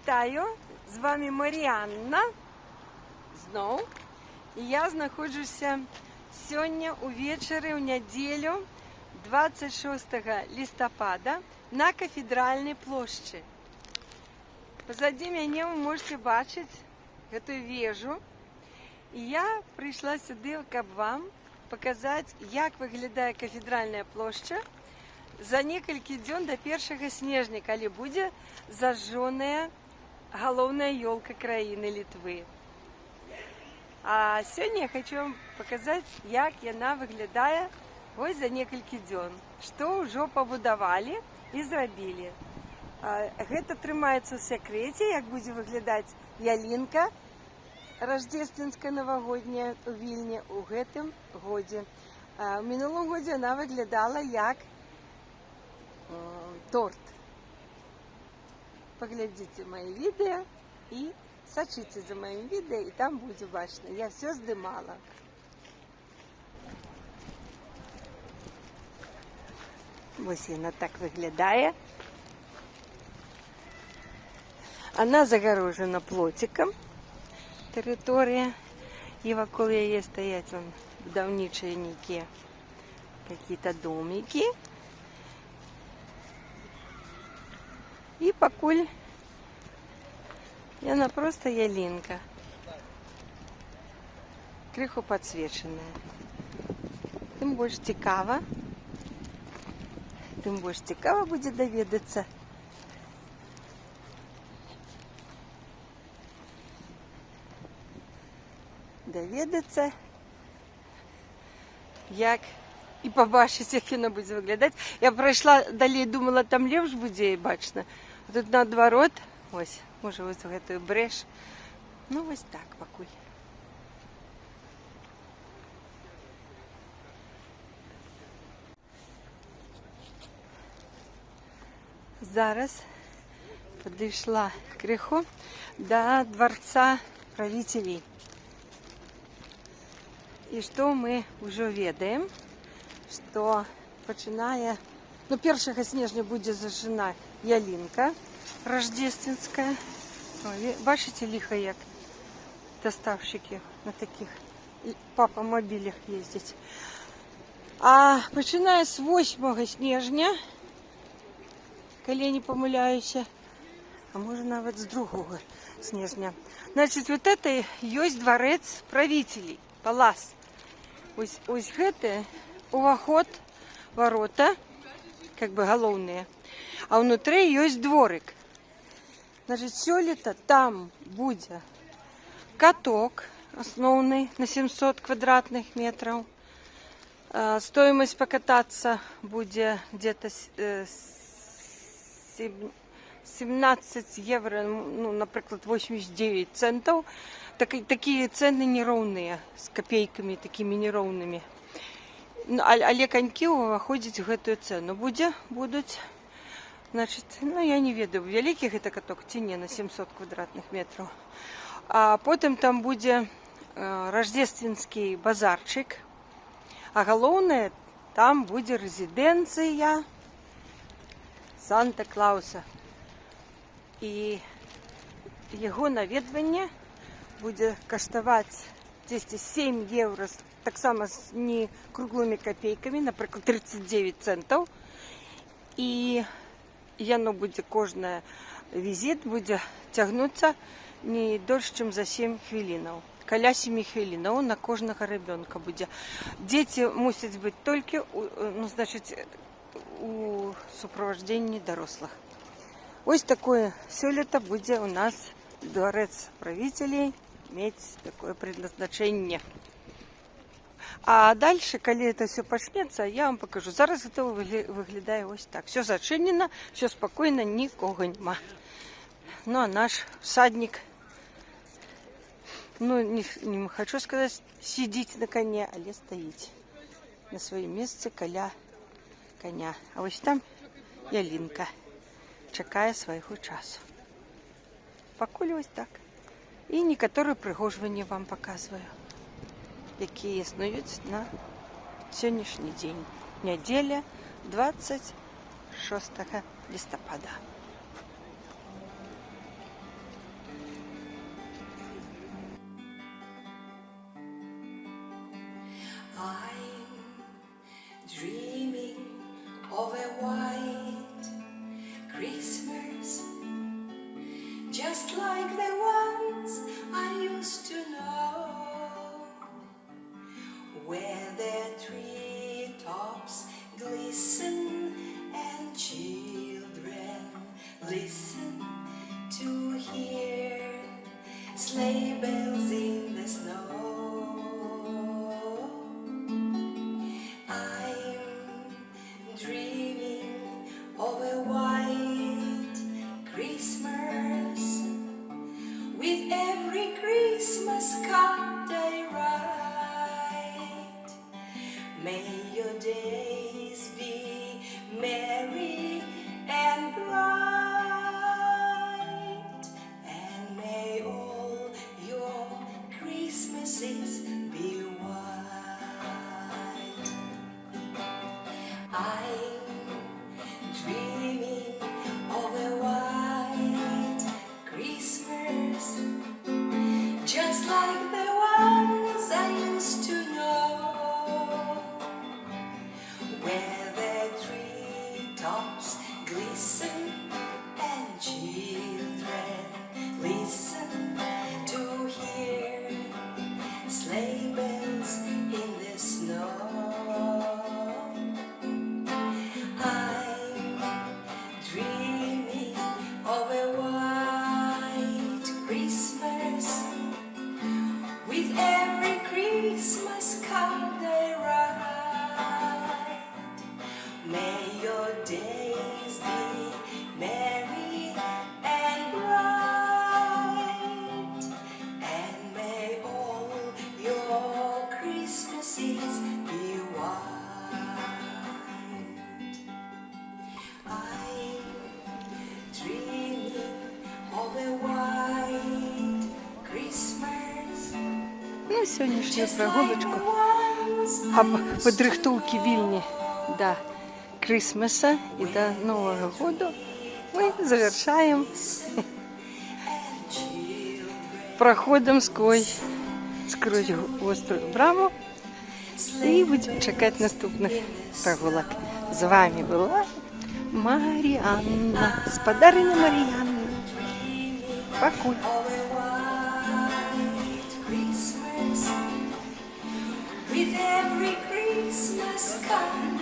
Вітаю! З вами Маріанна знову. І я знаходжуся сьогодні увечері, у неділю, 26 листопада, на Кафедральній площі. Позади мене ви можете бачити цю вежу. І я прийшла сюди, щоб вам показати, як виглядає Кафедральна площа за несколько дней до 1 снежня, коли буде зажжена головная елка країни Литвы. А сьогодні я хочу вам показати, як вона виглядає ось за несколько дней, що вже побудували і зробили. Це тримається в секреті, як буде виглядати ялинка рождественська новогодня у Вільні у гэтым годі. В минулому годі вона виглядала як торт. Поглядите мои видео и сочите за моим видео, и там будет бачно. Я все снимала. Ось вона так виглядає. Она загорожена плотиком, територія. І вокруг її стоять будівничі какие-то домики. И покуль она просто ялинка, криху подсвеченная. Тим больше цікаво буде довідатися, як і побачити, як вона буде виглядати. Я пройшла далі, думала, там лев ж буде і бачно. А тут наоборот, ось, може ось в эту брешь. Ну ось так покуль. Зараз підійшла криху до дворца правителей. І що ми вже ведаємо, що починає, 1 снежня буде зажжена ялинка рождественская. Бачите, лихо як доставщики на таких папомобілях їздять. А починає з 8 снежня, коли я не помиляюся, а може навіть з 2 снежня. Значить, вот это есть дворец правителей, палас. Ось гэта уваход, ворота, как бы головные, а внутри есть дворик. Значит, сёлета там будет каток основный на 700 квадратных метров. Стоимость покататься будет где-то 17 евро, ну, например, 89 центов. Такие цены неровные, с копейками такими неровными. Але коньки виходять в эту цену. Будуть, значить, ну я не ведаю, великий это каток, ці не, на 700 квадратных метров. А потім там буде рождественский базарчик. А головне, там буде резиденція Санта-Клауса. І його навідування буде коштувати 7 євро, так само з не круглими копейками, наприклад, 39 центів. І воно буде, кожен візит буде тягнутися не дольше, ніж за 7 хвилин. Каля 7 хвилин на кожного ребенка буде. Діти мусять бути тільки, ну, значить, у супроводженні дорослих. Ось такое сёлета буде у нас дворец правителей иметь такое предназначение. А дальше, коли это все почнется, я вам покажу. Зараз это виглядає ось так. Все зачинено, все спокойно, нікого нема. Ну, а наш всадник, ну, не хочу сказать, сидить на коне, але стоїть на своем месте каля коня. А ось там ялинка чекає свого часу. Покуль ось так. І некоторі пригожування вам показую, які існують на сьогоднішній день. Неділя 26 листопада. I'm dreaming of a white Christmas, just like the ones I used to know, where the treetops glisten and children listen to hear sleigh bells in the snow. I'm dreaming of a white Christmas, with every Christmas card I write. May your days be merry and bright, and may all your Christmases be white. I'm dreaming of a white Christmas, just like the ones I used to know, where the treetops glisten and children listen to hear sleigh bells in the snow. I'm dreaming of a white Christmas, with every Christmas card I write. May your days be merry and bright, and may all your Christmases be white. I'm dreaming of a white Christmas, Ну, сьогоднішню just like прогулочку the ones I об used to підрихтовці Вільні до Крисмаса і до Нового року ми завершаємо проходом сквозь острую браму і будемо чекати наступних прогулок. З вами була Маріанна, господариня Маріанна. Пакуй. of a white Christmas, with every Christmas card